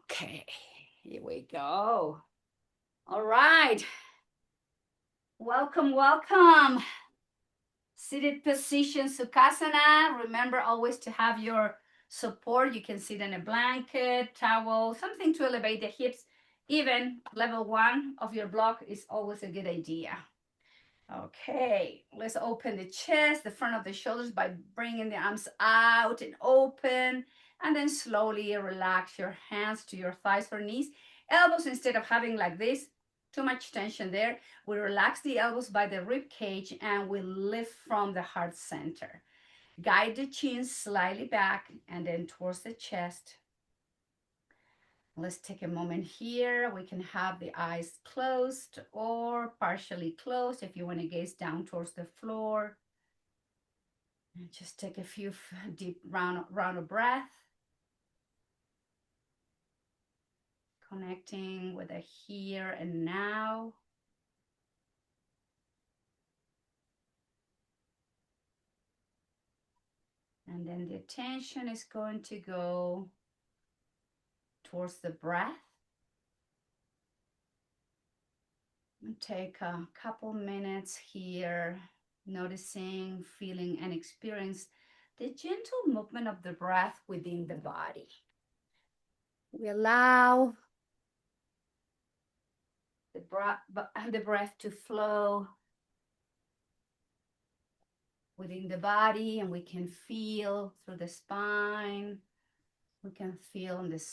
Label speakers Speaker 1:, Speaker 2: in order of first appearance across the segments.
Speaker 1: Okay, here we go. All right. Welcome, welcome. Seated position, Sukhasana. Remember always to have your support. You can sit in a blanket, towel, something to elevate the hips. Even level one of your block is always a good idea. Okay, let's open the chest, the front of the shoulders by bringing the arms out and open. And then slowly relax your hands to your thighs or knees. Elbows, instead of having like this, too much tension there, we relax the elbows by the rib cage and we lift from the heart center. Guide the chin slightly back and then towards the chest. Let's take a moment here. We can have the eyes closed or partially closed if you want to gaze down towards the floor. And just take a few deep round of breath. Connecting with the here and now. And then the attention is going to go towards the breath. And take a couple minutes here, noticing, feeling, and experience the gentle movement of the breath within the body. We allow the breath to flow within the body, and we can feel through the spine. We can feel in the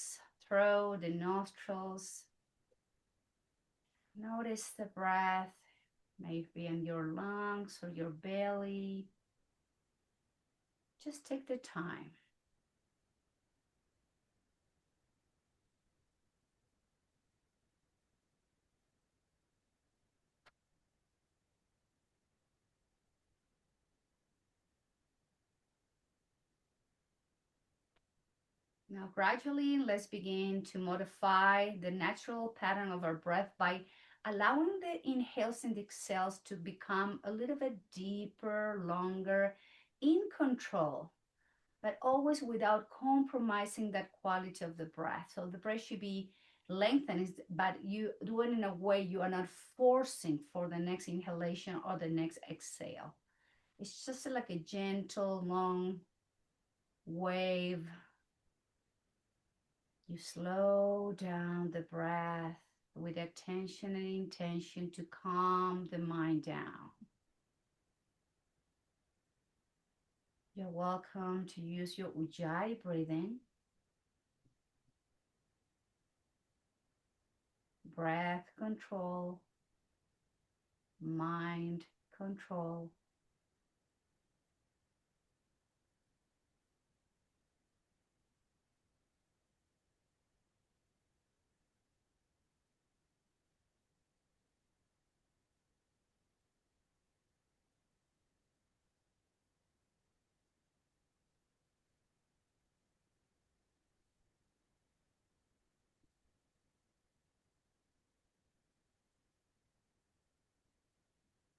Speaker 1: throat, the nostrils. Notice the breath, maybe in your lungs or your belly. Just take the time. Now, gradually, let's begin to modify the natural pattern of our breath by allowing the inhales and exhales to become a little bit deeper, longer, in control, but always without compromising that quality of the breath. So the breath should be lengthened, but you do it in a way you are not forcing for the next inhalation or the next exhale. It's just like a gentle, long wave. You slow down the breath with attention and intention to calm the mind down. You're welcome to use your Ujjayi breathing, breath control, mind control.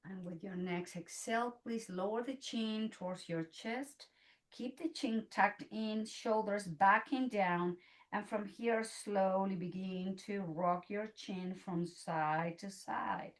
Speaker 1: And with your next exhale, please lower the chin towards your chest. Keep the chin tucked in, shoulders back and down. And from here, slowly begin to rock your chin from side to side.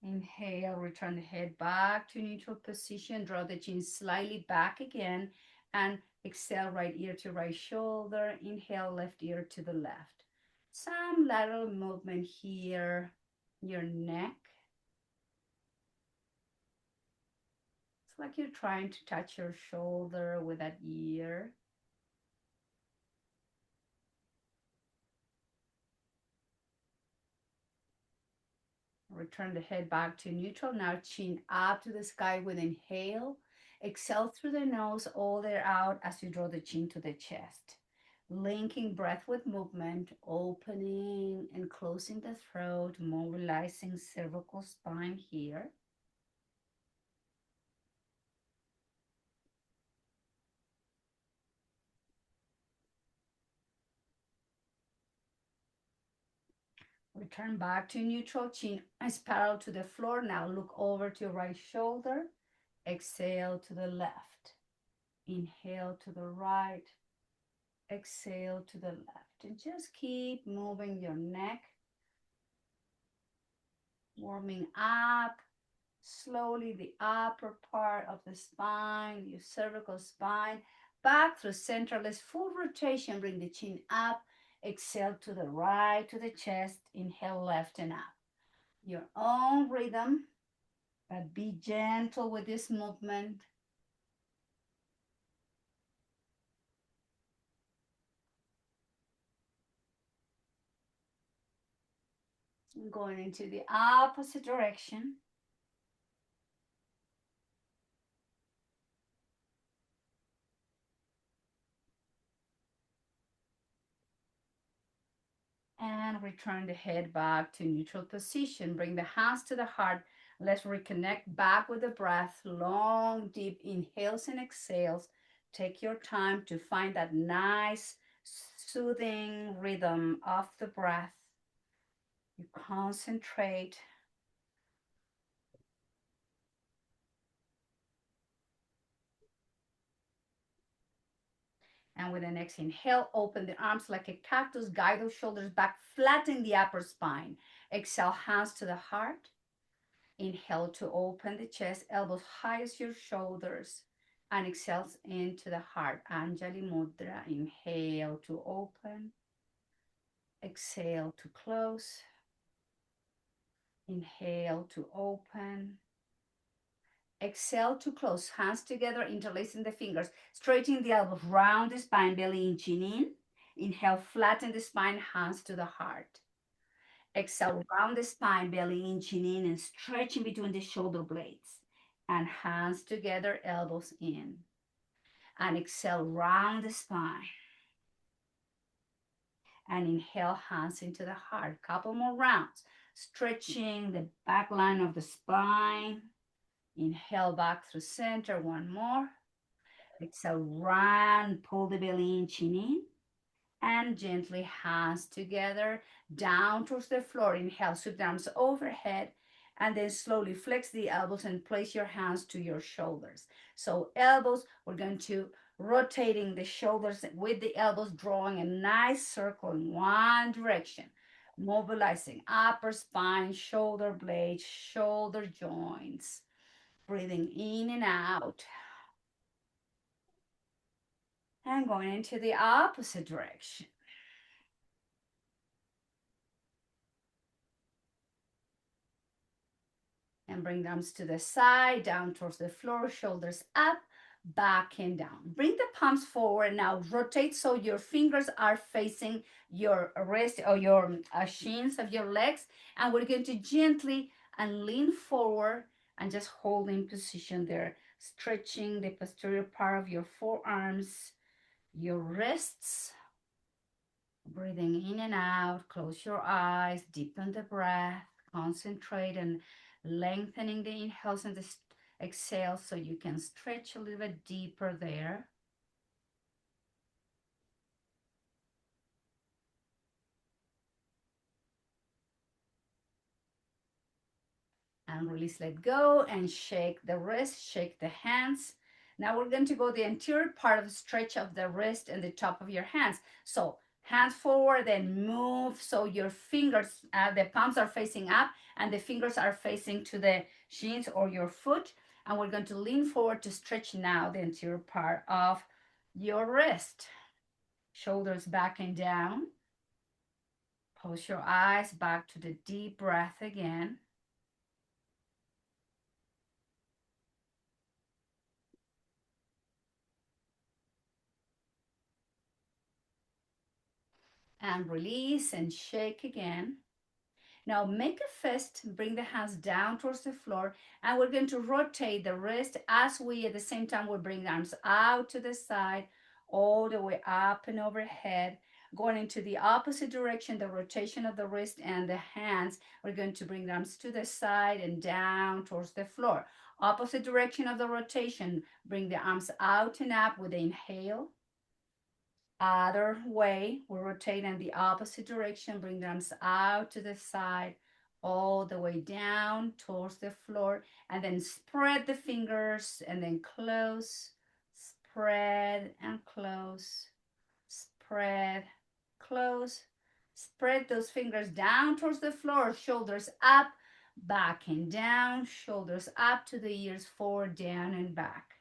Speaker 1: Inhale, return the head back to neutral position. Draw the chin slightly back again. And exhale, right ear to right shoulder. Inhale, left ear to the left. Some lateral movement here, your neck. It's like you're trying to touch your shoulder with that ear. Return the head back to neutral. Now chin up to the sky with inhale. Exhale through the nose, all the way out as you draw the chin to the chest. Linking breath with movement, opening and closing the throat, mobilizing cervical spine here. Return back to neutral. Chin is parallel to the floor. Now look over to your right shoulder. Exhale to the left. Inhale to the right. Exhale to the left. And just keep moving your neck. Warming up slowly the upper part of the spine, your cervical spine. Back through centerless full rotation. Bring the chin up. Exhale to the right, to the chest. Inhale left and up. Your own rhythm, but be gentle with this movement. Going into the opposite direction. And return the head back to neutral position. Bring the hands to the heart. Let's reconnect back with the breath. Long, deep inhales and exhales. Take your time to find that nice, soothing rhythm of the breath. You concentrate. And with the next inhale, open the arms like a cactus, guide those shoulders back, flatten the upper spine. Exhale, hands to the heart. Inhale to open the chest, elbows high as your shoulders. And exhales into the heart. Anjali Mudra. Inhale to open. Exhale to close. Inhale to open. Exhale to close. Hands together, interlacing the fingers. Straightening the elbows, round the spine, belly in, chin in. Inhale, flatten the spine, hands to the heart. Exhale, round the spine, belly in, chin in, and stretching between the shoulder blades. And hands together, elbows in. And exhale, round the spine. And inhale, hands into the heart. Couple more rounds. Stretching the back line of the spine. Inhale back through center. One more. Exhale, round, pull the belly in, chin in. And gently hands together down towards the floor. Inhale, sweep the arms overhead, and then slowly flex the elbows and place your hands to your shoulders. So elbows, we're going to rotating the shoulders with the elbows, drawing a nice circle in one direction, mobilizing upper spine, shoulder blades, shoulder joints, breathing in and out, and going into the opposite direction. And bring the arms to the side, down towards the floor, shoulders up, back and down. Bring the palms forward. Now rotate so your fingers are facing your wrist or your shins of your legs. And we're going to gently and lean forward and just hold in position there, stretching the posterior part of your forearms, your wrists. Breathing in and out, close your eyes, deepen the breath, concentrate and lengthening the inhales and the exhales so you can stretch a little bit deeper there. And release, let go, and shake the wrist, shake the hands. Now we're going to go the anterior part of the stretch of the wrist and the top of your hands. So hands forward, then move so your fingers, the palms are facing up and the fingers are facing to the shins or your foot. And we're going to lean forward to stretch now the anterior part of your wrist. Shoulders back and down. Close your eyes, back to the deep breath again. And release and shake again. Now make a fist, bring the hands down towards the floor, and we're going to rotate the wrist as we at the same time will bring the arms out to the side, all the way up and overhead. Going into the opposite direction, the rotation of the wrist and the hands, we're going to bring the arms to the side and down towards the floor. Opposite direction of the rotation, bring the arms out and up with the inhale. Other way, we rotate in the opposite direction, bring the arms out to the side, all the way down towards the floor, and then spread the fingers and then close, spread and close, spread, close, spread those fingers down towards the floor, shoulders up, back and down, shoulders up to the ears, forward, down and back,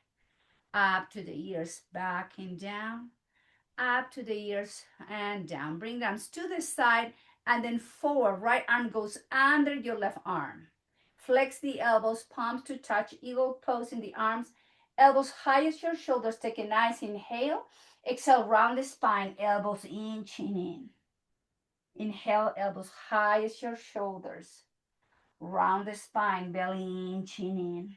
Speaker 1: up to the ears, back and down, up to the ears and down. Bring the arms to the side and then forward. Right arm goes under your left arm. Flex the elbows, palms to touch, eagle pose in the arms. Elbows high as your shoulders. Take a nice inhale. Exhale, round the spine, elbows in, chin in. Inhale, elbows high as your shoulders. Round the spine, belly in, chin in.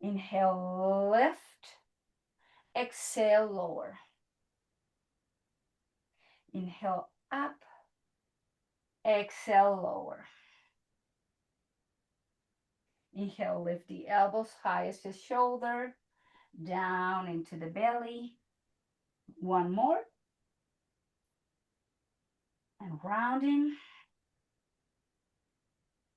Speaker 1: Inhale, lift. Exhale, lower. Inhale, up. Exhale, lower. Inhale, lift the elbows high as the shoulder, down into the belly. One more. And rounding.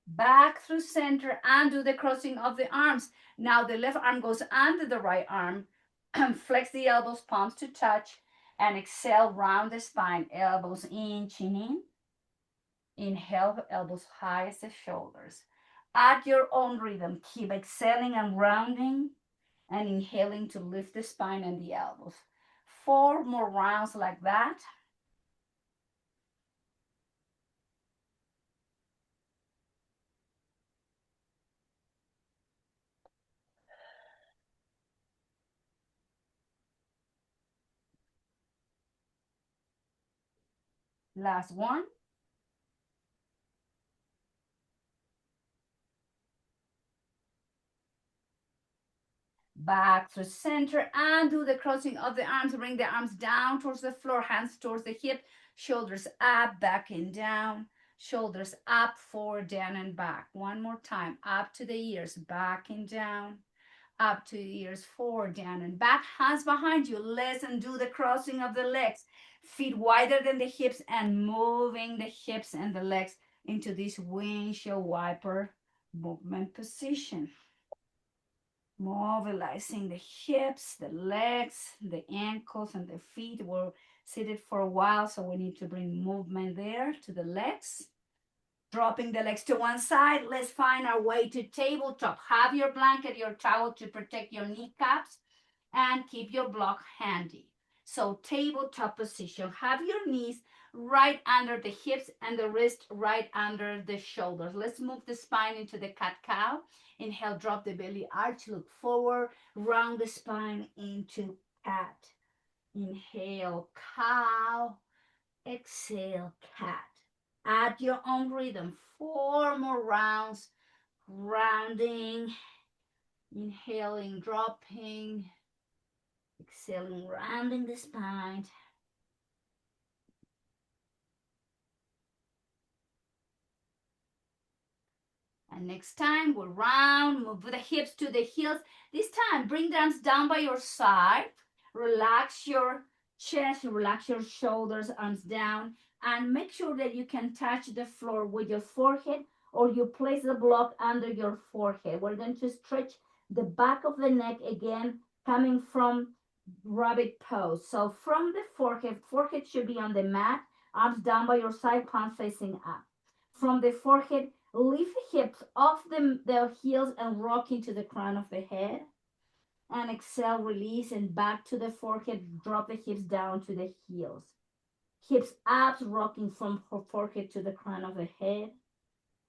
Speaker 1: Back through center and do the crossing of the arms. Now the left arm goes under the right arm. Flex the elbows, palms to touch. And exhale, round the spine. Elbows in, chin in. Inhale, elbows high as the shoulders. At your own rhythm, keep exhaling and rounding and inhaling to lift the spine and the elbows. 4 more rounds like that. Last one. Back to center and do the crossing of the arms. Bring the arms down towards the floor, hands towards the hip, shoulders up, back and down, shoulders up, forward, down and back. One more time, up to the ears, back and down, up to the ears, forward, down and back. Hands behind you. Listen, do the crossing of the legs. Feet wider than the hips and moving the hips and the legs into this windshield wiper movement position. Mobilizing the hips, the legs, the ankles, and the feet. We're seated for a while, so we need to bring movement there to the legs. Dropping the legs to one side. Let's find our way to tabletop. Have your blanket, your towel to protect your kneecaps, and keep your block handy. So tabletop position. Have your knees right under the hips and the wrist right under the shoulders. Let's move the spine into the cat-cow. Inhale, drop the belly arch, look forward, round the spine into cat. Inhale, cow. Exhale, cat. At your own rhythm, 4 more rounds, rounding, inhaling, dropping, exhaling, rounding the spine. And next time we'll round, move the hips to the heels. This time, bring the arms down by your side. Relax your chest, relax your shoulders, arms down, and make sure that you can touch the floor with your forehead or you place the block under your forehead. We're going to stretch the back of the neck again, coming from rabbit pose. So from the forehead should be on the mat, arms down by your side, palms facing up. From the forehead, lift the hips off the heels and rock into the crown of the head. And exhale, release, and back to the forehead. Drop the hips down to the heels. Hips up, rocking from forehead to the crown of the head.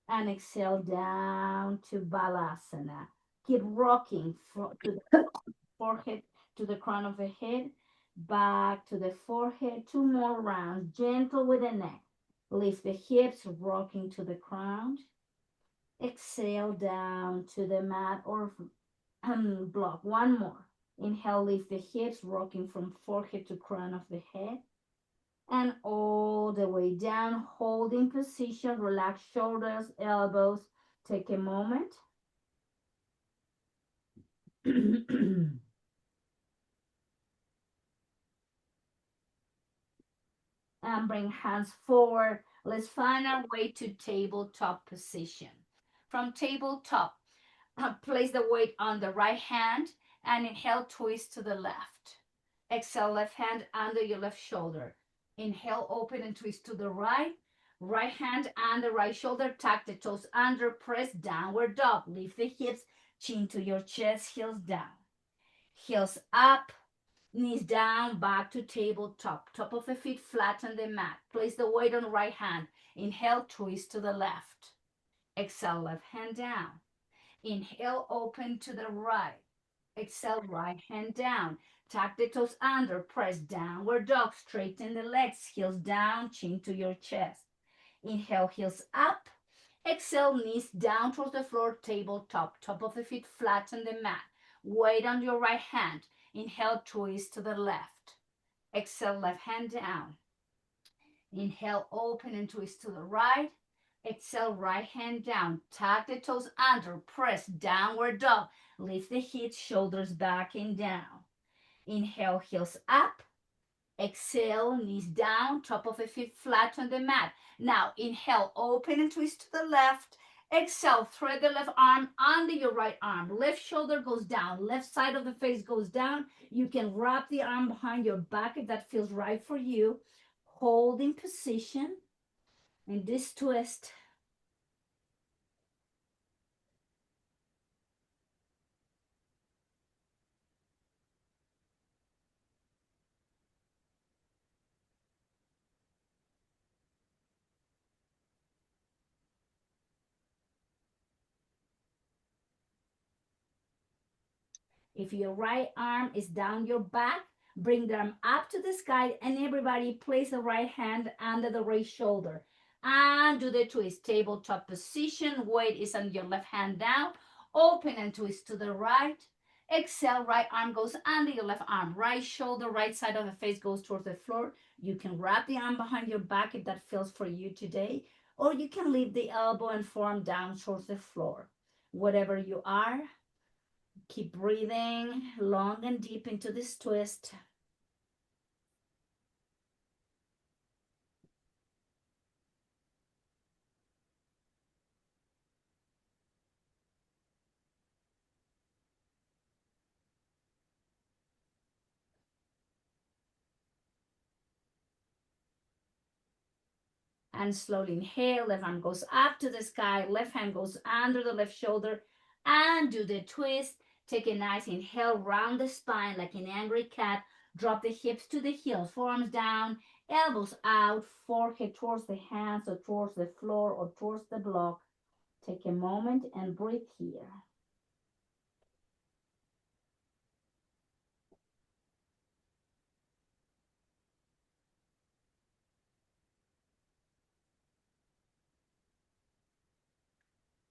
Speaker 1: And exhale down to Balasana. Keep rocking to the forehead to the crown of the head. Back to the forehead. 2 more rounds. Gentle with the neck. Lift the hips, rocking to the crown. Exhale down to the mat or block. 1 more. Inhale, lift the hips, rocking from forehead to crown of the head. And all the way down, holding position, relax shoulders, elbows. Take a moment. and bring hands forward. Let's find our way to tabletop position. From tabletop, place the weight on the right hand and inhale, twist to the left. Exhale, left hand under your left shoulder. Inhale, open and twist to the right. Right hand and the right shoulder, tuck the toes under, press downward dog. Lift the hips, chin to your chest, heels down. Heels up, knees down, back to tabletop. Top of the feet flat on the mat. Place the weight on right hand. Inhale, twist to the left. Exhale, left hand down. Inhale, open to the right. Exhale, right hand down. Tuck the toes under, press downward dog. Straighten the legs, heels down, chin to your chest. Inhale, heels up. Exhale, knees down towards the floor, tabletop. Top of the feet flat on the mat. Weight on your right hand. Inhale, twist to the left. Exhale, left hand down. Inhale, open and twist to the right. Exhale, right hand down. Tuck the toes under. Press downward dog. Lift the hips, shoulders back and down. Inhale, heels up. Exhale, knees down. Top of the feet flat on the mat. Now, inhale, open and twist to the left. Exhale, thread the left arm under your right arm. Left shoulder goes down. Left side of the face goes down. You can wrap the arm behind your back if that feels right for you. Hold in position in this twist. If your right arm is down your back, bring the arm up to the sky and everybody place the right hand under the right shoulder. And do the twist, tabletop position. Weight is on your left hand down. Open and twist to the right. Exhale, right arm goes under your left arm. Right shoulder, right side of the face goes towards the floor. You can wrap the arm behind your back if that feels for you today. Or you can leave the elbow and forearm down towards the floor. Whatever you are, keep breathing long and deep into this twist. And slowly inhale, left arm goes up to the sky, left hand goes under the left shoulder, and do the twist. Take a nice inhale, round the spine like an angry cat. Drop the hips to the heels, forearms down, elbows out, forehead towards the hands or towards the floor or towards the block. Take a moment and breathe here.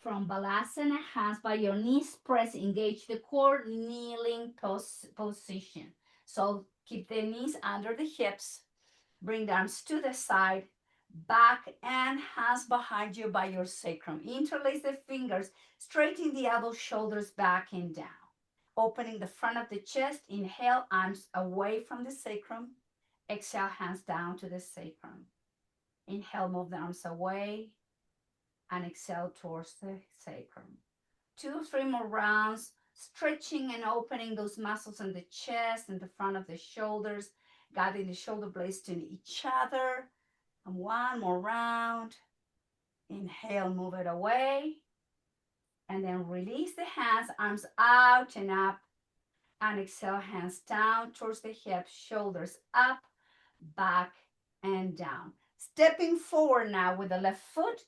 Speaker 1: From Balasana, hands by your knees, press, engage the core, kneeling position. So keep the knees under the hips, bring the arms to the side, back and hands behind you by your sacrum. Interlace the fingers, straighten the elbows, shoulders back and down. Opening the front of the chest, inhale, arms away from the sacrum. Exhale, hands down to the sacrum. Inhale, move the arms away and exhale towards the sacrum. 2, 3 more rounds, stretching and opening those muscles in the chest and the front of the shoulders, guiding the shoulder blades to each other. And 1 more round. Inhale, move it away. And then release the hands, arms out and up. And exhale, hands down towards the hips, shoulders up, back, and down. Stepping forward now with the left foot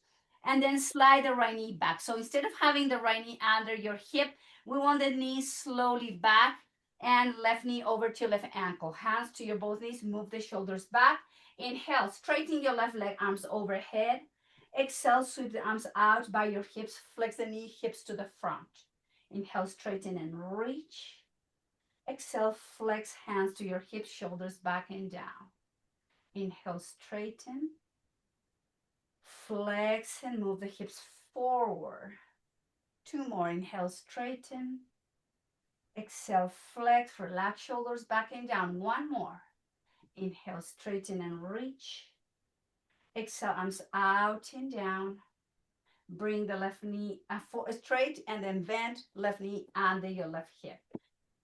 Speaker 1: and then slide the right knee back. So instead of having the right knee under your hip, we want the knee slowly back and left knee over to left ankle. Hands to your both knees, move the shoulders back. Inhale, straighten your left leg, arms overhead. Exhale, sweep the arms out by your hips, flex the knee, hips to the front. Inhale, straighten and reach. Exhale, flex hands to your hips, shoulders back and down. Inhale, straighten. Flex and move the hips forward. 2 more. Inhale, straighten. Exhale, flex, relax shoulders back and down. 1 more. Inhale, straighten and reach. Exhale, arms out and down. Bring the left knee straight and then bend left knee under your left hip.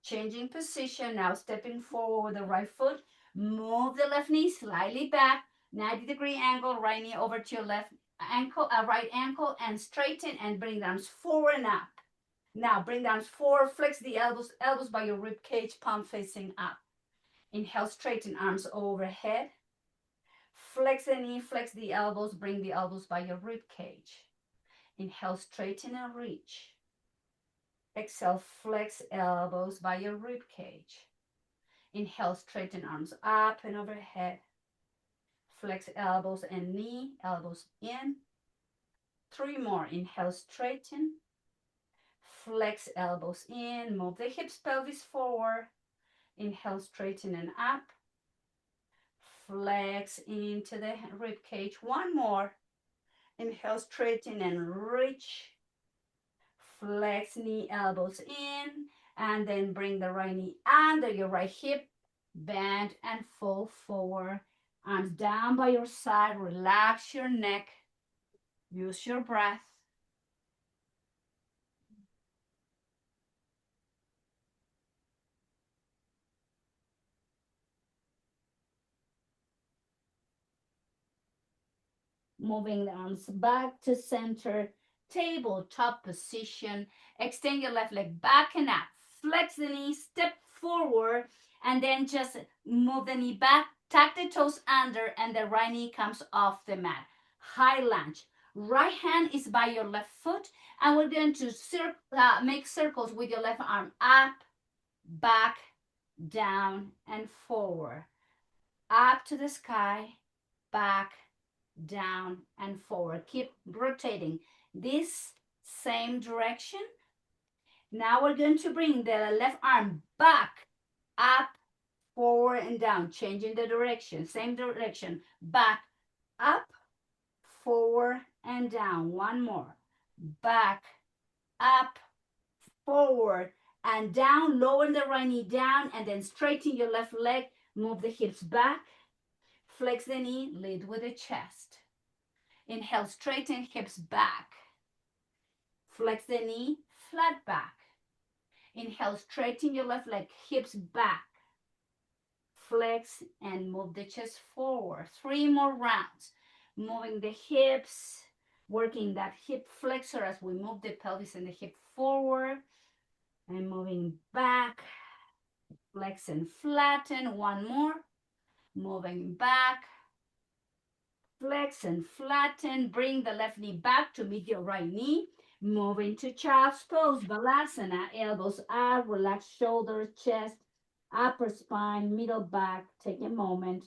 Speaker 1: Changing position, now stepping forward with the right foot. Move the left knee slightly back, 90-degree angle, right knee over to your left ankle, right ankle, and straighten and bring the arms forward and up. Now bring the arms forward, flex the elbows by your rib cage, palm facing up. Inhale, straighten arms overhead. Flex the knee, flex the elbows, bring the elbows by your rib cage. Inhale, straighten and reach. Exhale, flex elbows by your rib cage. Inhale, straighten arms up and overhead. Flex elbows and knee, elbows in. 3 more. Inhale, straighten. Flex elbows in. Move the hips, pelvis forward. Inhale, straighten and up. Flex into the rib cage. 1 more. Inhale, straighten and reach. Flex knee, elbows in. And then bring the right knee under your right hip. Bend and fall forward. Arms down by your side. Relax your neck. Use your breath. Moving the arms back to center. Tabletop position. Extend your left leg back and up. Flex the knee. Step forward. And then just move the knee back. Tuck the toes under. And the right knee comes off the mat. High lunge. Right hand is by your left foot. And we're going to make circles with your left arm. Up, back, down, and forward. Up to the sky, back, down, and forward. Keep rotating this same direction. Now we're going to bring the left arm back, up, forward, and down, changing the direction. Same direction. Back, up, forward, and down. 1 more. Back, up, forward, and down. Lower the right knee down, and then straighten your left leg. Move the hips back. Flex the knee, lead with the chest. Inhale, straighten hips back. Flex the knee, flat back. Inhale, straighten your left leg, hips back. Flex and move the chest forward. 3 more rounds. Moving the hips, working that hip flexor as we move the pelvis and the hip forward. And moving back. Flex and flatten. 1 more. Moving back. Flex and flatten. Bring the left knee back to meet your right knee. Move into child's pose, balasana. Elbows out, relax shoulders, chest, upper spine, middle back. Take a moment.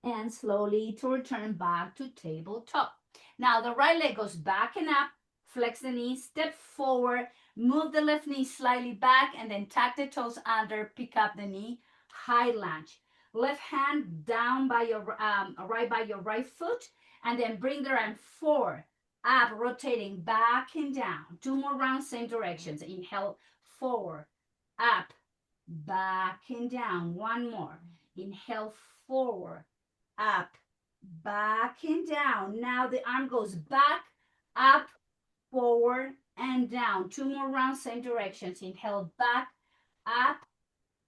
Speaker 1: And slowly to return back to tabletop. Now the right leg goes back and up. Flex the knee, step forward, move the left knee slightly back, and then tuck the toes under, pick up the knee, high lunge. Left hand down by your right foot, and then bring the arm forward, up, rotating back and down. 2 more rounds, same directions. Inhale, forward, up, back and down. 1 more. Inhale, forward, up, back and down. Now the arm goes back, up, forward, and down. 2 more rounds, same directions. Inhale, back, up,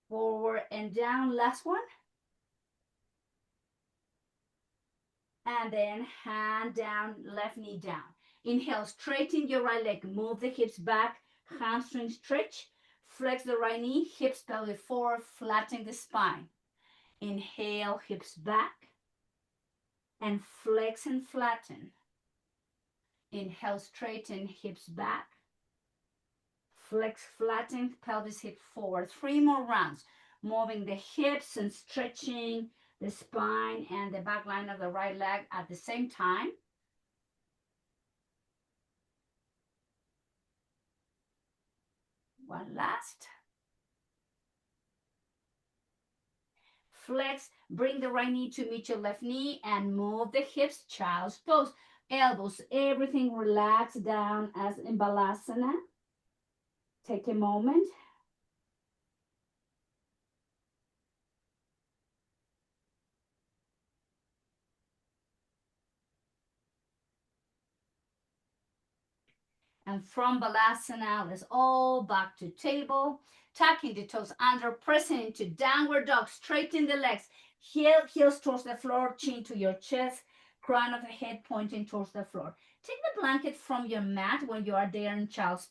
Speaker 1: forward, and down. Last one. And then hand down, left knee down. Inhale, straighten your right leg. Move the hips back, hamstring stretch. Flex the right knee, hips pelvic forward, flatten the spine. Inhale, hips back, and flex and flatten. Inhale, straighten, hips back. Flex, flatten, pelvis hip forward. 3 more rounds. Moving the hips and stretching the spine and the back line of the right leg at the same time. One last. Flex, bring the right knee to meet your left knee and move the hips, child's pose. elbows, everything relax down as in Balasana. Take a moment. And from Balasana, let's all back to table. Tucking the toes under, pressing into downward dog. Straighten the legs. Heels towards the floor, chin to your chest, crown of the head pointing towards the floor. Take the blanket from your mat when you are there in child's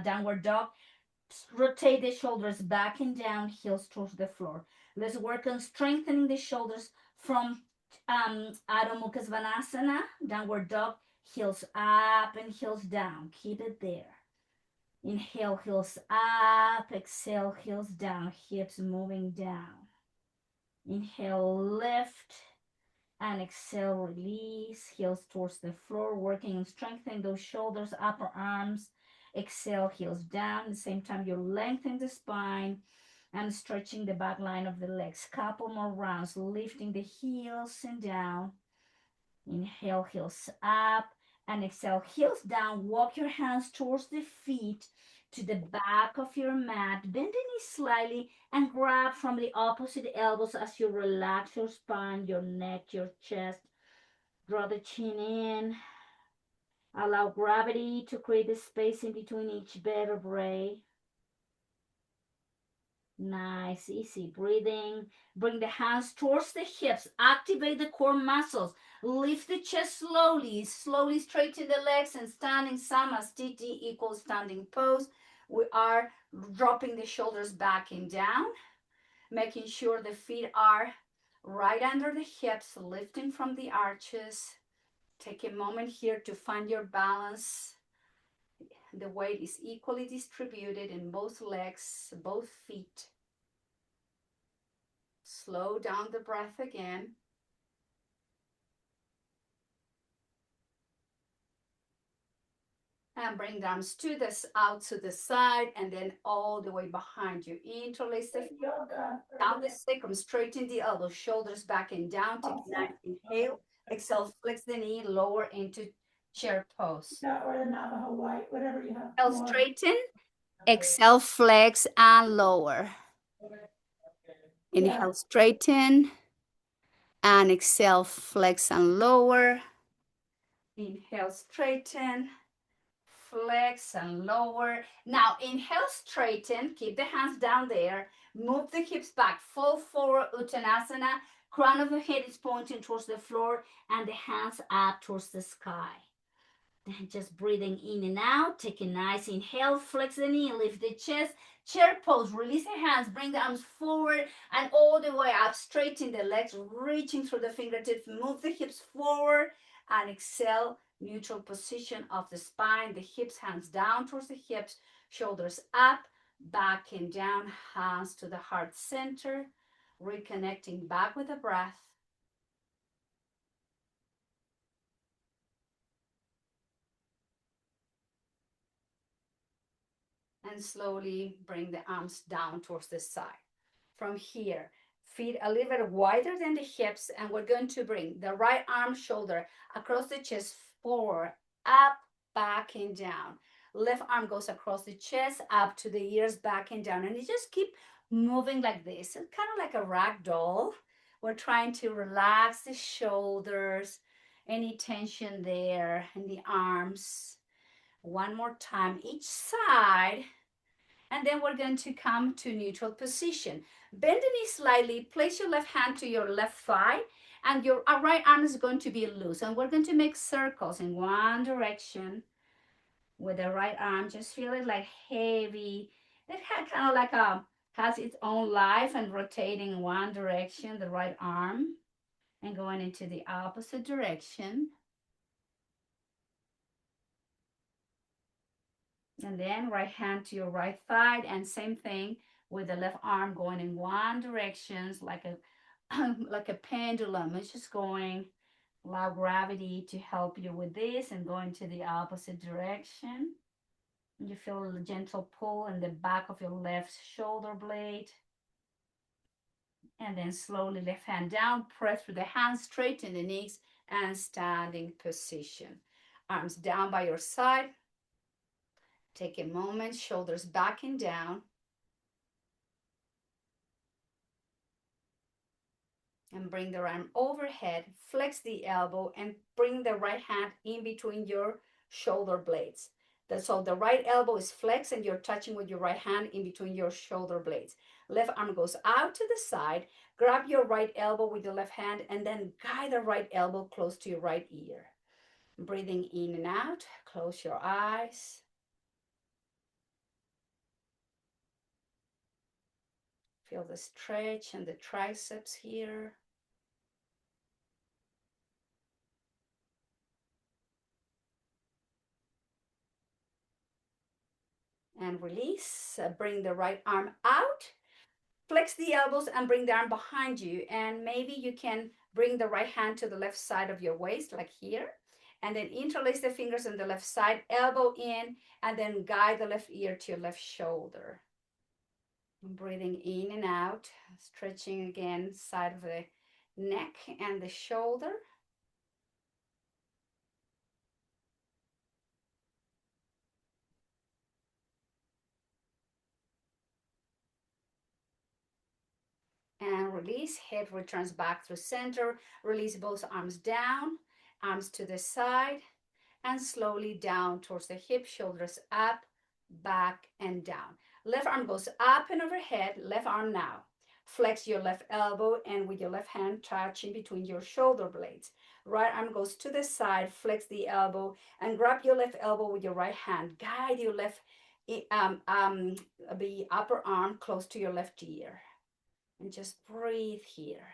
Speaker 1: downward dog. Rotate the shoulders back and down, heels towards the floor. Let's work on strengthening the shoulders from Adho Mukha Svanasana, downward dog, heels up and heels down. Keep it there. Inhale, heels up. Exhale, heels down. Hips moving down. Inhale, lift. And exhale, release. Heels towards the floor. Working on strengthening those shoulders, upper arms. Exhale, heels down. At the same time, you're lengthening the spine and stretching the back line of the legs. Couple more rounds. Lifting the heels and down. Inhale, heels up, and exhale, heels down. Walk your hands towards the feet to the back of your mat. Bend the knees slightly and grab from the opposite elbows as you relax your spine, your neck, your chest. Draw the chin in. Allow gravity to create the space in between each vertebrae. Nice, easy breathing. Bring the hands towards the hips. Activate the core muscles. Lift the chest slowly. Slowly straighten the legs and standing Samastiti equals standing pose. We are dropping the shoulders back and down, making sure the feet are right under the hips, lifting from the arches. Take a moment here to find your balance. The weight is equally distributed in both legs, both feet. Slow down the breath again. And bring the arms to this out to the side and then all the way behind you. Interlace the feet down the sacrum, straighten the elbows, shoulders back and down. Take a nice inhale. Exhale, flex the knee, lower into chair pose.
Speaker 2: Or the Navajo white, whatever you have.
Speaker 1: Exhale, straighten. Exhale, flex and lower. Inhale, straighten. And exhale, flex and lower. Inhale, straighten. Flex and lower. Now inhale, straighten. Keep the hands down there. Move the hips back. Fall forward, Uttanasana. Crown of the head is pointing towards the floor and the hands up towards the sky. Then just breathing in and out. Take a nice inhale. Flex the knee. Lift the chest. Chair pose. Release the hands. Bring the arms forward and all the way up. Straighten the legs. Reaching through the fingertips. Move the hips forward and exhale. Neutral position of the spine. The hips, hands down towards the hips. Shoulders up. Back and down. Hands to the heart center. Reconnecting back with the breath. And slowly bring the arms down towards the side. From here, feet a little bit wider than the hips, and we're going to bring the right arm shoulder across the chest, forward, up, back, and down. Left arm goes across the chest, up to the ears, back and down. And you just keep moving like this. It's kind of like a rag doll. We're trying to relax the shoulders, any tension there in the arms. One more time, each side. And then we're going to come to neutral position. Bend the knee slightly, place your left hand to your left thigh, and your right arm is going to be loose. And we're going to make circles in one direction with the right arm. Just feel it like heavy. It had kind of like has its own life and rotating in one direction, the right arm, and going into the opposite direction. And then right hand to your right thigh, and same thing with the left arm going in one direction, like a like a pendulum. It's just going. Allow gravity to help you with this and going to the opposite direction. You feel a gentle pull in the back of your left shoulder blade. And then slowly left hand down, press through the hands, straighten the knees, and standing position. Arms down by your side. Take a moment, shoulders back and down. And bring the arm overhead, flex the elbow, and bring the right hand in between your shoulder blades. So the right elbow is flexed and you're touching with your right hand in between your shoulder blades. Left arm goes out to the side. Grab your right elbow with the left hand and then guide the right elbow close to your right ear. Breathing in and out. Close your eyes. Feel the stretch and the triceps here. And release. Bring the right arm out. Flex the elbows and bring the arm behind you. And maybe you can bring the right hand to the left side of your waist, like here. And then interlace the fingers on the left side, elbow in, and then guide the left ear to your left shoulder. Breathing in and out, stretching again, side of the neck and the shoulder. And release, head returns back through center. Release both arms down, arms to the side, and slowly down towards the hip, shoulders up, back, and down. Left arm goes up and overhead, left arm now. Flex your left elbow and with your left hand touch in between your shoulder blades. Right arm goes to the side, flex the elbow, and grab your left elbow with your right hand. Guide your left the upper arm close to your left ear. And just breathe here.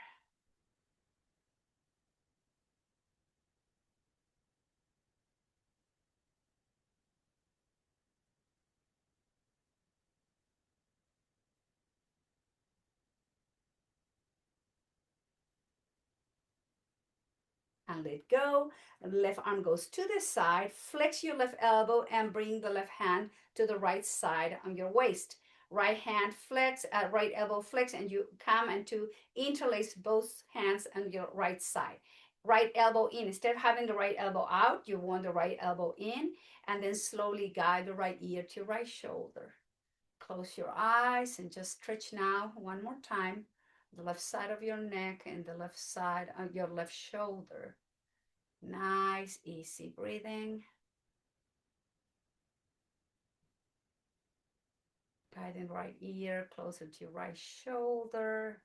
Speaker 1: And let go. Left arm goes to the side. Flex your left elbow and bring the left hand to the right side on your waist. Right hand flex, right elbow flex, and you come and to interlace both hands on your right side. Right elbow in. Instead of having the right elbow out, you want the right elbow in, and then slowly guide the right ear to your right shoulder. Close your eyes and just stretch now one more time. The left side of your neck and the left side of your left shoulder. Nice, easy breathing. Guiding right ear closer to your right shoulder.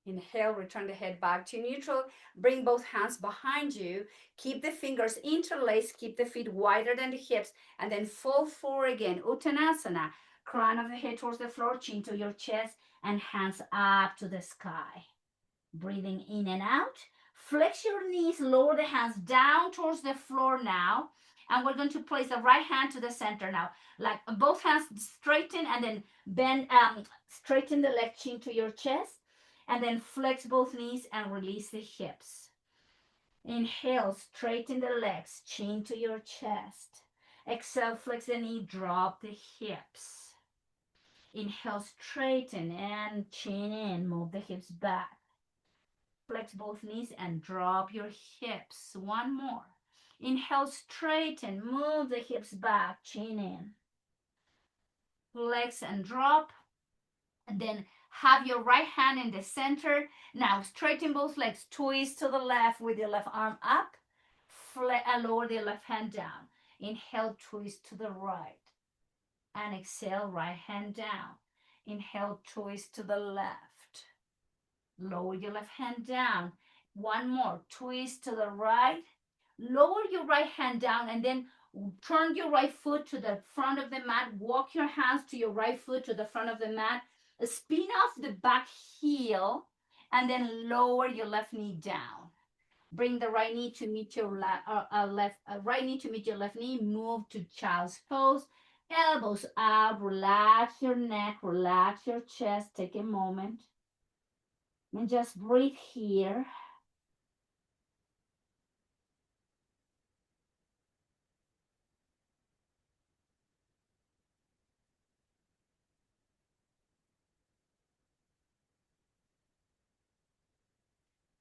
Speaker 1: Inhale, return the head back to neutral. Bring both hands behind you. Keep the fingers interlaced. Keep the feet wider than the hips. And then fall forward again. Uttanasana. Crown of the head towards the floor, chin to your chest, and hands up to the sky. Breathing in and out. Flex your knees, lower the hands down towards the floor now. And we're going to place the right hand to the center now. Like both hands straighten and then bend, straighten the left chin to your chest. And then flex both knees and release the hips. Inhale, straighten the legs, chin to your chest. Exhale, flex the knee, drop the hips. Inhale, straighten and chin in, move the hips back. Flex both knees and drop your hips. One more. Inhale, straighten, move the hips back, chin in. Flex and drop. And then have your right hand in the center. Now straighten both legs. Twist to the left with your left arm up. Lower the left hand down. Inhale, twist to the right. And exhale, right hand down. Inhale, twist to the left. Lower your left hand down. One more. Twist to the right. Lower your right hand down and then turn your right foot to the front of the mat. Walk your hands to your right foot to the front of the mat. Spin off the back heel and then lower your left knee down. Bring the right knee to meet your right knee to meet your left knee. Move to child's pose. Elbows up. Relax your neck. Relax your chest. Take a moment and just breathe here.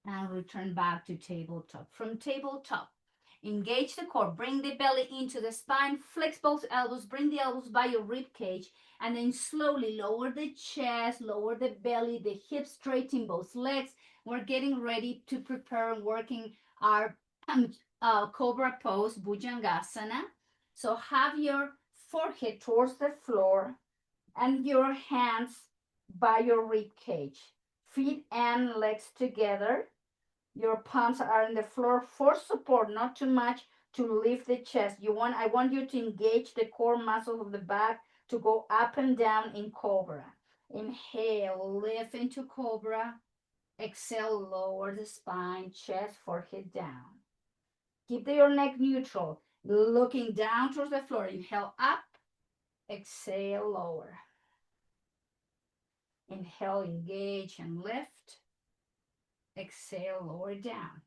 Speaker 1: and return back to tabletop. From tabletop, engage the core, bring the belly into the spine, flex both elbows, bring the elbows by your rib cage, and then slowly lower the chest, lower the belly, the hips, straighten both legs. We're getting ready to prepare and working our cobra pose, Bhujangasana. So have your forehead towards the floor and your hands by your rib cage. Feet and legs together. Your palms are on the floor for support, not too much to lift the chest. I want you to engage the core muscles of the back to go up and down in cobra. Inhale, lift into cobra. Exhale, lower the spine, chest, forehead down. Keep your neck neutral, looking down towards the floor. Inhale up, exhale, lower. Inhale, engage and lift. Exhale, lower down.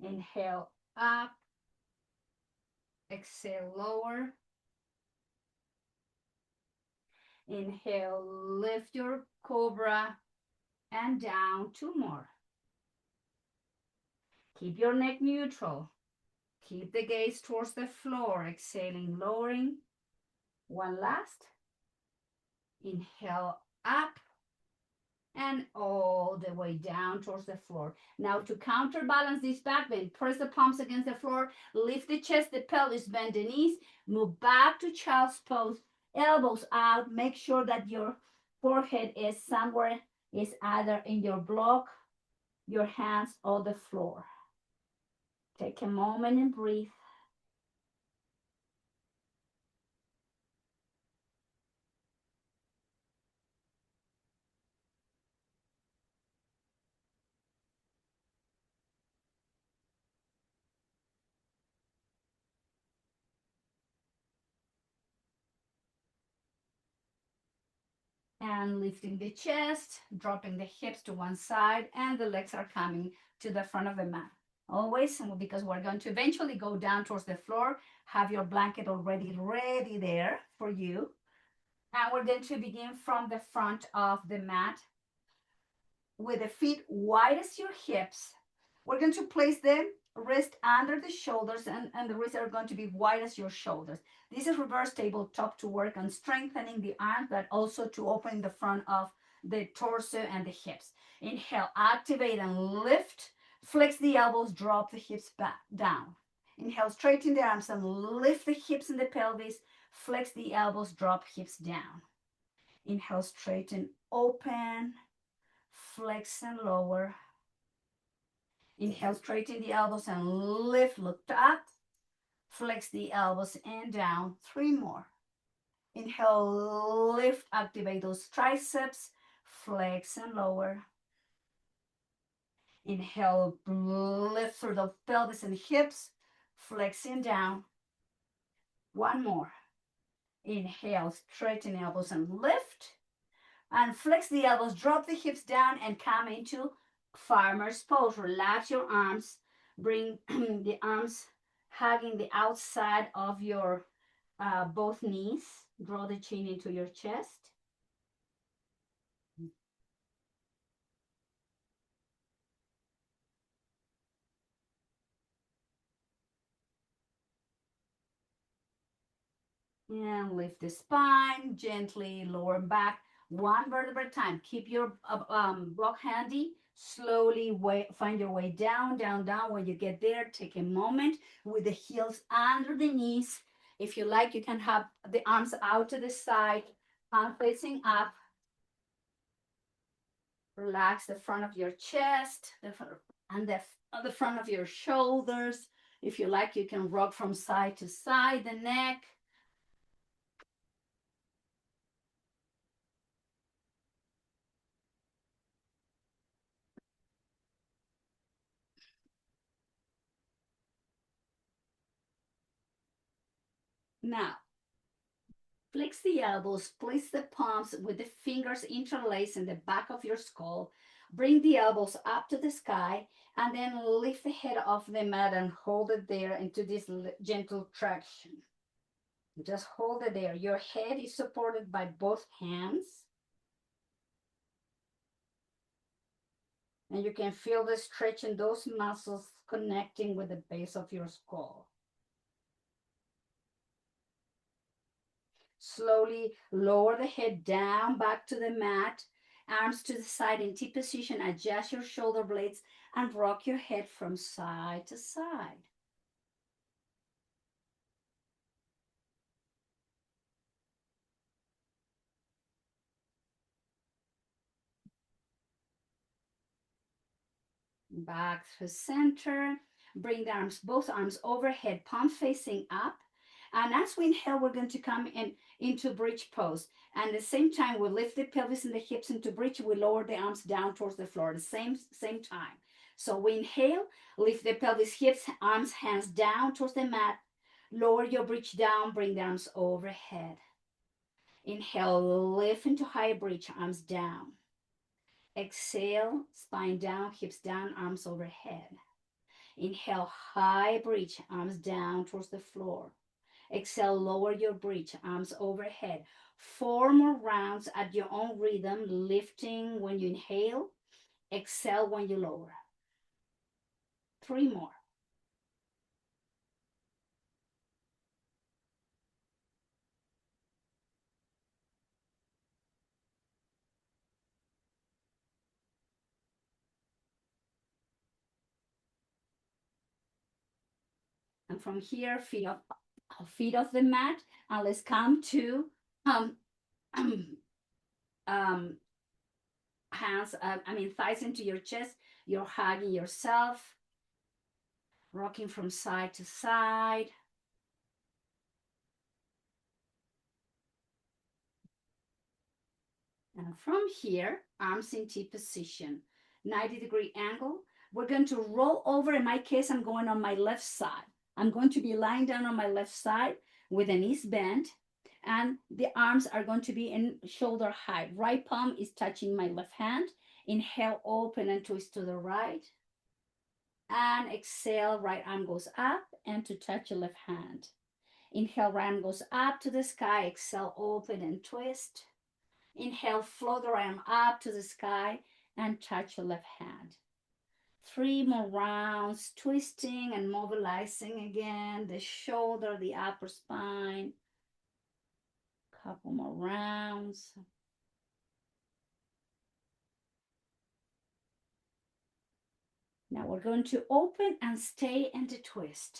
Speaker 1: Inhale up, exhale, lower. Inhale, lift your cobra and down. Two more. Keep your neck neutral. Keep the gaze towards the floor. Exhaling, lowering. One last. Inhale up and all the way down towards the floor. Now to counterbalance this back bend, press the palms against the floor, lift the chest, the pelvis, bend the knees, move back to child's pose, elbows out, make sure that your forehead is somewhere, is either in your block, your hands, or the floor. Take a moment and breathe. And lifting the chest, dropping the hips to one side, and the legs are coming to the front of the mat. Always, because we're going to eventually go down towards the floor, have your blanket already ready there for you. And we're going to begin from the front of the mat with the feet wide as your hips. We're going to place the wrist under the shoulders, and the wrists are going to be wide as your shoulders. This is reverse tabletop to work on strengthening the arms, but also to open the front of the torso and the hips. Inhale, activate and lift. Flex the elbows, drop the hips back down. Inhale, straighten the arms and lift the hips and the pelvis. Flex the elbows, drop hips down. Inhale, straighten, open, flex and lower. Inhale, straighten the elbows and lift, look up. Flex the elbows and down. Three more. Inhale, lift, activate those triceps. Flex and lower. Inhale, lift through the pelvis and hips. Flexing down. One more. Inhale, straighten elbows and lift. And flex the elbows, drop the hips down and come into farmer's pose. Relax your arms. Bring the arms hugging the outside of your both knees. Draw the chin into your chest. And lift the spine, gently lower back, one vertebra at a time. Keep your block handy. Slowly find your way down, down, down. When you get there, take a moment with the heels under the knees. If you like, you can have the arms out to the side, palm facing up. Relax the front of your chest and the front of your shoulders. If you like, you can rock from side to side, the neck. Now, flex the elbows, place the palms with the fingers interlaced in the back of your skull. Bring the elbows up to the sky and then lift the head off the mat and hold it there into this gentle traction. Just hold it there. Your head is supported by both hands. And you can feel the stretch in those muscles connecting with the base of your skull. Slowly lower the head down back to the mat, arms to the side in T position. Adjust your shoulder blades and rock your head from side to side. Back to center. Bring the arms, both arms overhead, palm facing up. And as we inhale, we're going to come into bridge pose. And at the same time, we lift the pelvis and the hips into bridge. We lower the arms down towards the floor at the same time. So we inhale, lift the pelvis, hips, arms, hands down towards the mat. Lower your bridge down, bring the arms overhead. Inhale, lift into high bridge, arms down. Exhale, spine down, hips down, arms overhead. Inhale, high bridge, arms down towards the floor. Exhale, lower your bridge, arms overhead. 4 more rounds at your own rhythm, lifting when you inhale, exhale when you lower. 3 more. And from here, feet off the mat, and let's come to um, um, hands, thighs into your chest. You're hugging yourself, rocking from side to side. And from here, arms in T position, 90-degree angle. We're going to roll over. In my case, I'm going on my left side. I'm going to be lying down on my left side with the knees bent, and the arms are going to be in shoulder height. Right palm is touching my left hand. Inhale, open and twist to the right. And exhale, right arm goes up and to touch your left hand. Inhale, right arm goes up to the sky. Exhale, open and twist. Inhale, float the right arm up to the sky and touch your left hand. 3 more rounds, twisting and mobilizing again, the shoulder, the upper spine. Couple more rounds. Now we're going to open and stay in the twist.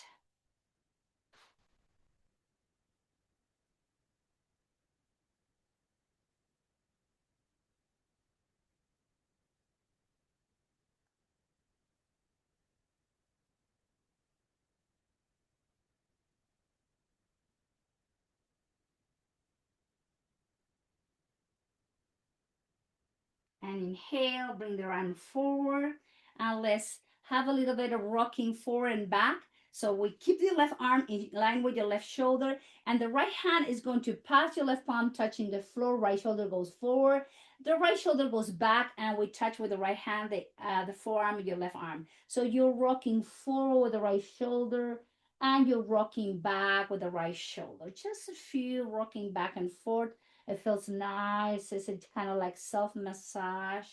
Speaker 1: And inhale, bring the arm forward, and let's have a little bit of rocking forward and back. So we keep the left arm in line with your left shoulder, and the right hand is going to pass your left palm touching the floor. Right shoulder goes forward, the right shoulder goes back, and we touch with the right hand the forearm of your left arm. So you're rocking forward with the right shoulder, and you're rocking back with the right shoulder. Just a few rocking back and forth. It feels nice. It's kind of like self massage,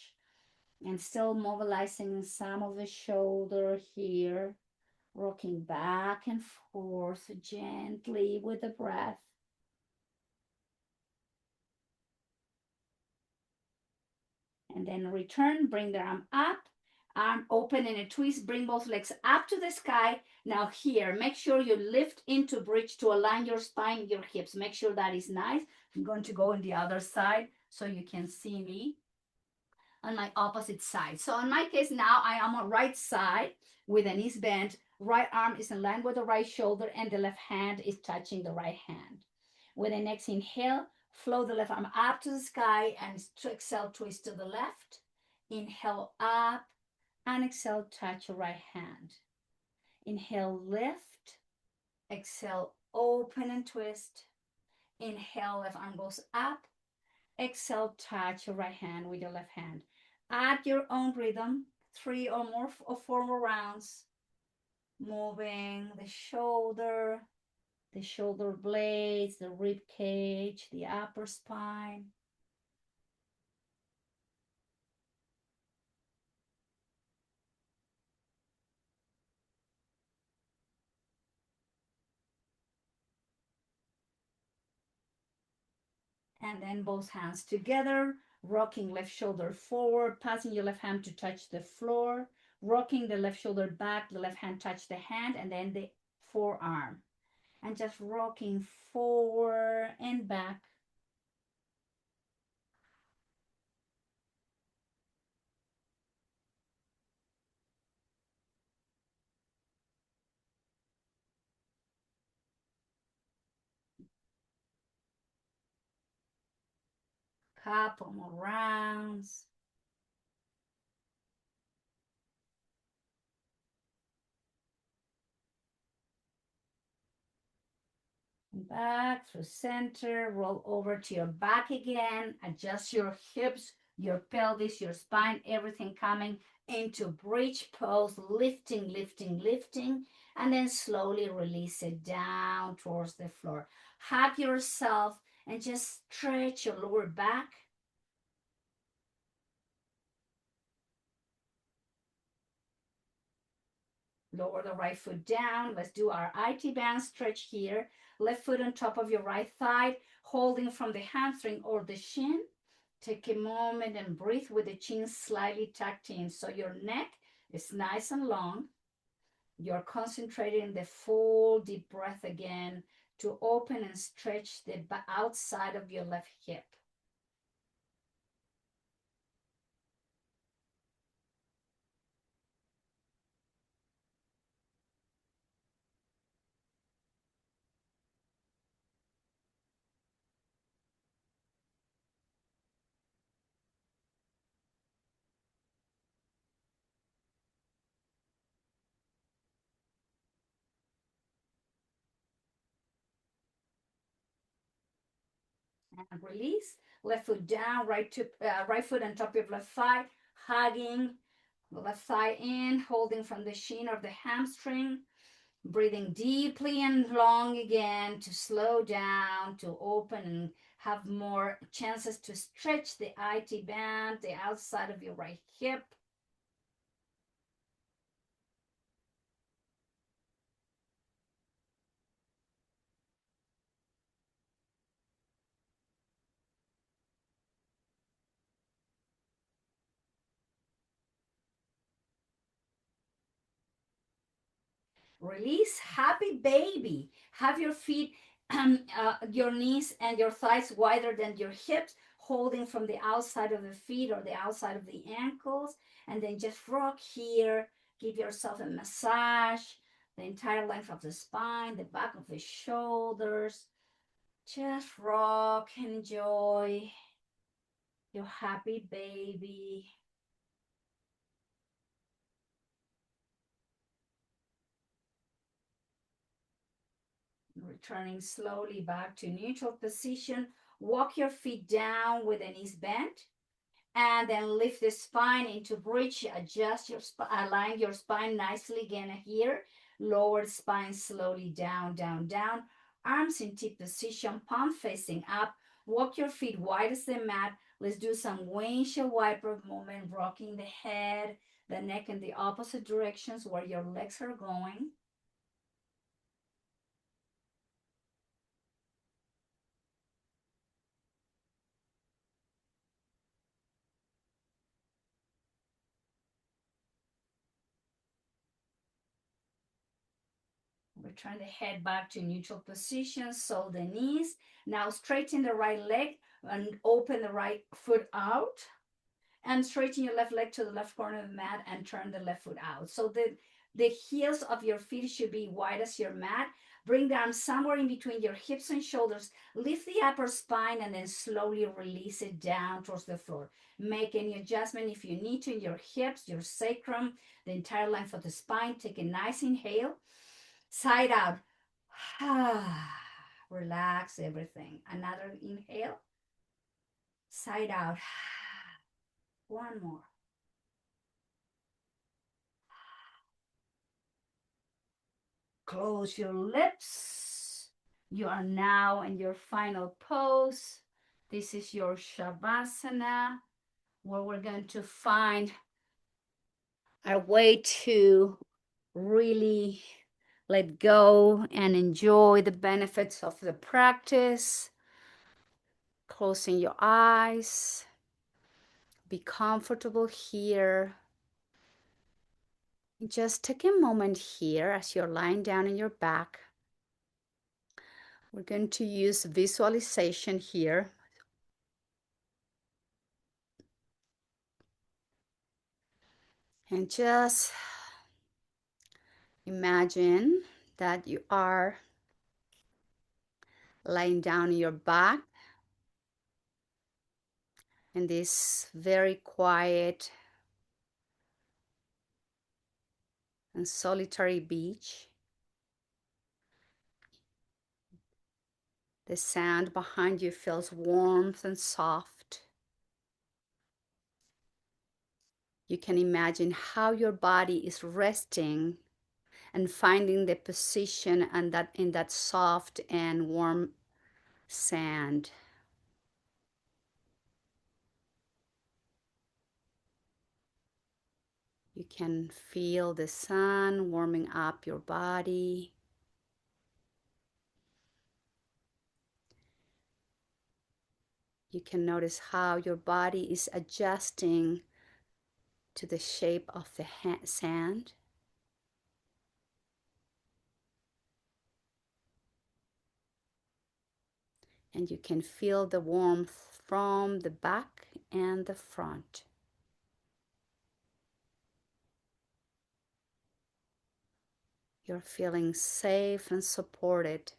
Speaker 1: and still mobilizing some of the shoulder here, rocking back and forth gently with the breath. And then return, bring the arm up, arm open in a twist, bring both legs up to the sky. Now here, make sure you lift into bridge to align your spine, your hips. Make sure that is nice. I'm going to go on the other side so you can see me on my opposite side. So in my case now, I am on right side with the knees bent. Right arm is in line with the right shoulder, and the left hand is touching the right hand. With the next inhale, flow the left arm up to the sky and exhale, twist to the left. Inhale up and exhale, touch your right hand. Inhale, lift. Exhale, open and twist. Inhale, left arm goes up. Exhale, touch your right hand with your left hand. At your own rhythm, 3 or more or 4 more rounds. Moving the shoulder blades, the rib cage, the upper spine. And then both hands together, rocking left shoulder forward, passing your left hand to touch the floor, rocking the left shoulder back, the left hand touch the hand, and then the forearm. And just rocking forward and back. Couple more rounds. Back through center, roll over to your back again, adjust your hips, your pelvis, your spine, everything coming into bridge pose, lifting, lifting, lifting, and then slowly release it down towards the floor. Hug yourself and just stretch your lower back. Lower the right foot down. Let's do our IT band stretch here. Left foot on top of your right thigh, holding from the hamstring or the shin. Take a moment and breathe with the chin slightly tucked in so your neck is nice and long. You're concentrating the full deep breath again to open and stretch the outside of your left hip. And release. Left foot down, right foot on top of left thigh, hugging the left thigh in, holding from the shin of the hamstring. Breathing deeply and long again to slow down, to open and have more chances to stretch the IT band, the outside of your right hip. Release, happy baby. Have your feet, your knees and your thighs wider than your hips, holding from the outside of the feet or the outside of the ankles. And then just rock here. Give yourself a massage, the entire length of the spine, the back of the shoulders. Just rock, enjoy your happy baby. Returning slowly back to neutral position. Walk your feet down with the knees bent. And then lift the spine into bridge. Adjust your align your spine nicely again here. Lower the spine slowly down, down, down. Arms in T position, palm facing up. Walk your feet wide as the mat. Let's do some windshield wiper movement, rocking the head, the neck in the opposite directions where your legs are going. Return the head back to neutral position. So the knees. Now straighten the right leg and open the right foot out. And straighten your left leg to the left corner of the mat and turn the left foot out. So the heels of your feet should be wide as your mat. Bring the arms somewhere in between your hips and shoulders. Lift the upper spine and then slowly release it down towards the floor. Make any adjustment if you need to in your hips, your sacrum, the entire length of the spine. Take a nice inhale. Side out. Relax everything. Another inhale. Side out. One more. Close your lips. You are now in your final pose. This is your Shavasana, where we're going to find our way to really let go and enjoy the benefits of the practice. closing your eyes. Be comfortable here. Just take a moment here as you're lying down on your back. We're going to use visualization here. And just imagine that you are lying down on your back in this very quiet and solitary beach. The sand behind you feels warm and soft. You can imagine how your body is resting and finding the position and that in that soft and warm sand. You can feel the sun warming up your body. You can notice how your body is adjusting to the shape of the sand. And you can feel the warmth from the back and the front. You're feeling safe and supported.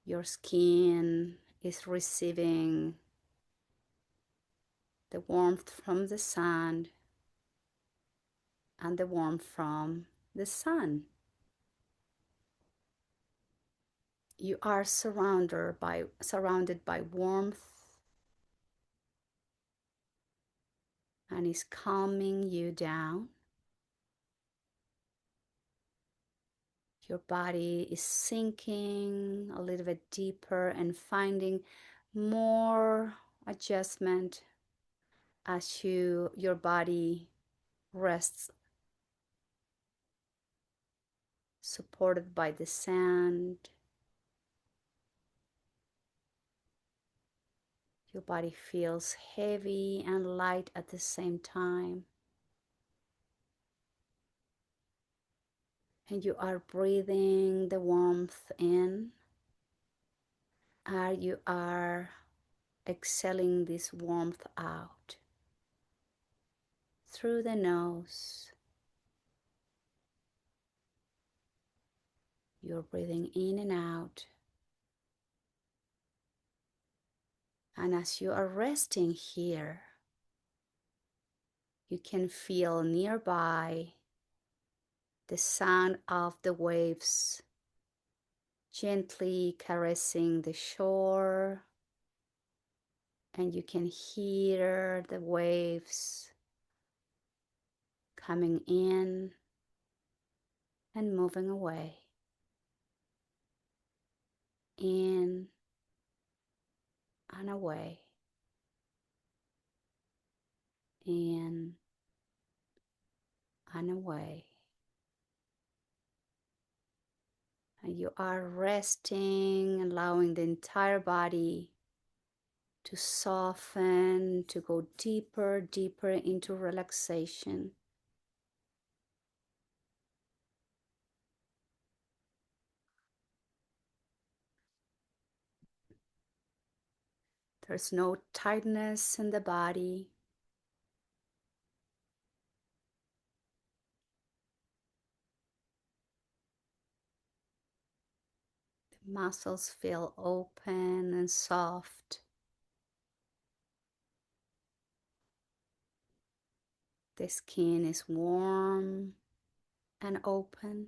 Speaker 1: Your skin is receiving the warmth from the sand and the warmth from the sun. You are surrounded by warmth, and it's calming you down. Your body is sinking a little bit deeper and finding more adjustment as your body rests, supported by the sand. Your body feels heavy and light at the same time. And you are breathing the warmth in, and you are exhaling this warmth out through the nose. You're breathing in and out. And as you are resting here, you can feel nearby the sound of the waves gently caressing the shore, and you can hear the waves coming in and moving away, in and away, in and away. And you are resting, allowing the entire body to soften, to go deeper, deeper into relaxation. There's no tightness in the body. The muscles feel open and soft. The skin is warm and open.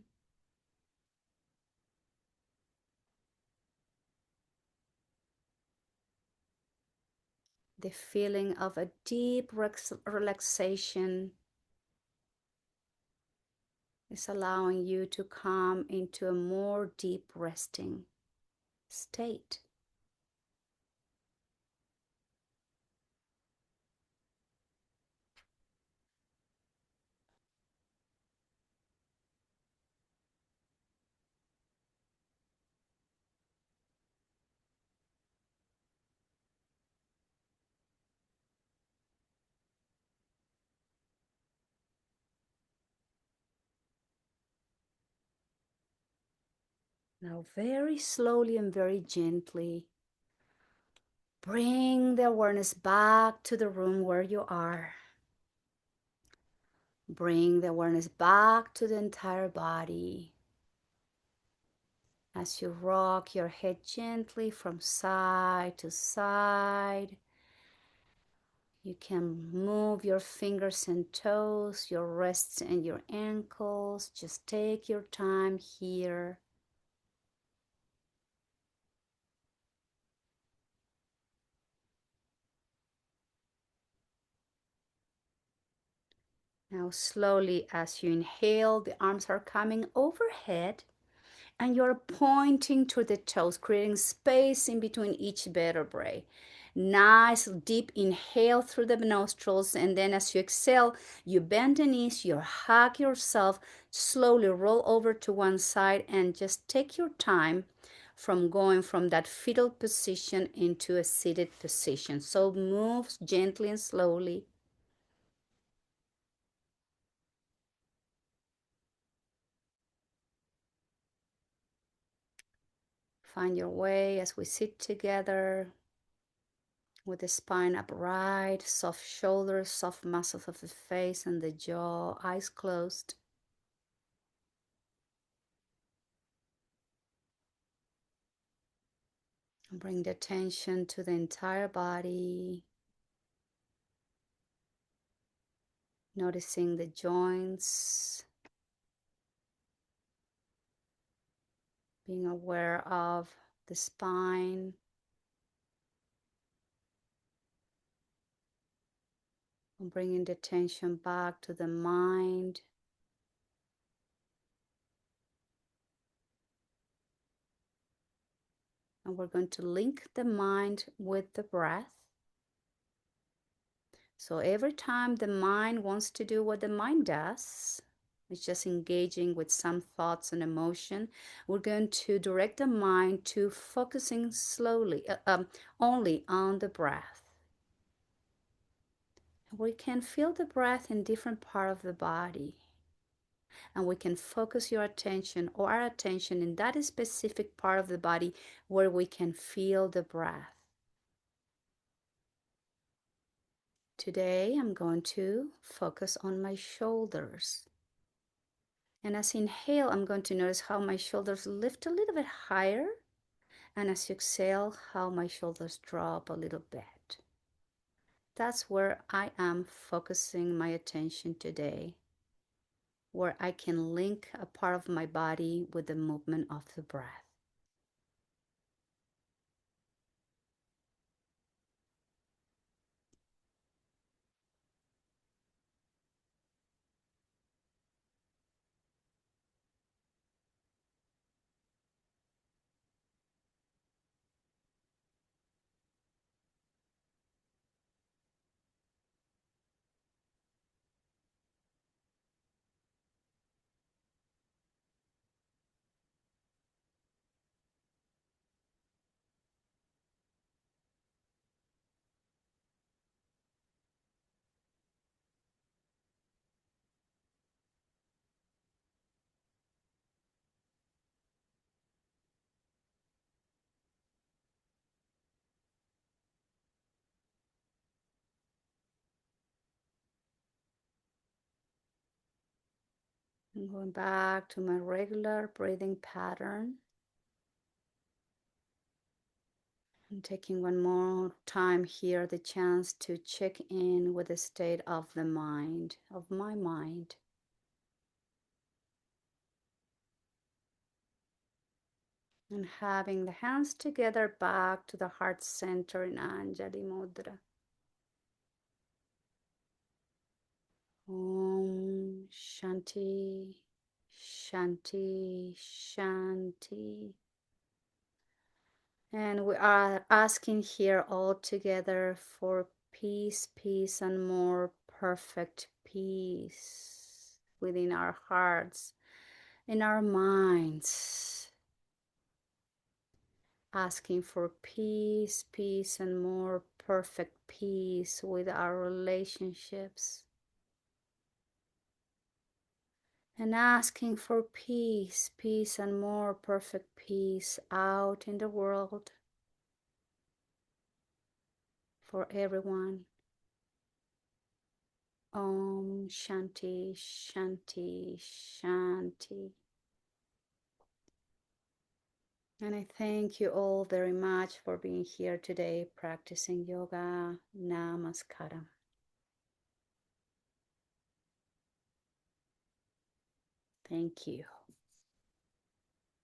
Speaker 1: The feeling of a deep relaxation is allowing you to come into a more deep resting state. Now, very slowly and very gently, bring the awareness back to the room where you are. Bring the awareness back to the entire body. As you rock your head gently from side to side, you can move your fingers and toes, your wrists and your ankles. Just take your time here. Now slowly as you inhale, the arms are coming overhead and you're pointing to the toes, creating space in between each vertebrae. Nice deep inhale through the nostrils, and then as you exhale, you bend the knees, you hug yourself, slowly roll over to one side and just take your time from going from that fetal position into a seated position. So move gently and slowly. Find your way as we sit together with the spine upright, soft shoulders, soft muscles of the face and the jaw, eyes closed. Bring the attention to the entire body, noticing the joints, being aware of the spine, and bringing the attention back to the mind. And we're going to link the mind with the breath. So every time the mind wants to do what the mind does, it's just engaging with some thoughts and emotion, we're going to direct the mind to focusing slowly, only on the breath. We can feel the breath in different part of the body. And we can focus your attention or our attention in that specific part of the body where we can feel the breath. Today, I'm going to focus on my shoulders. And as I inhale, I'm going to notice how my shoulders lift a little bit higher. And as you exhale, how my shoulders drop a little bit. That's where I am focusing my attention today, where I can link a part of my body with the movement of the breath. I'm going back to my regular breathing pattern. I'm taking one more time here the chance to check in with the state of the mind, of my mind. And having the hands together back to the heart center in Anjali Mudra. Om Shanti, Shanti, Shanti. And we are asking here all together for peace, peace, and more perfect peace within our hearts, in our minds. Asking for peace, peace, and more perfect peace with our relationships. and asking for peace, peace and more perfect peace out in the world for everyone. Om Shanti, Shanti, Shanti. And I thank you all very much for being here today practicing yoga. Namaskaram. Thank you.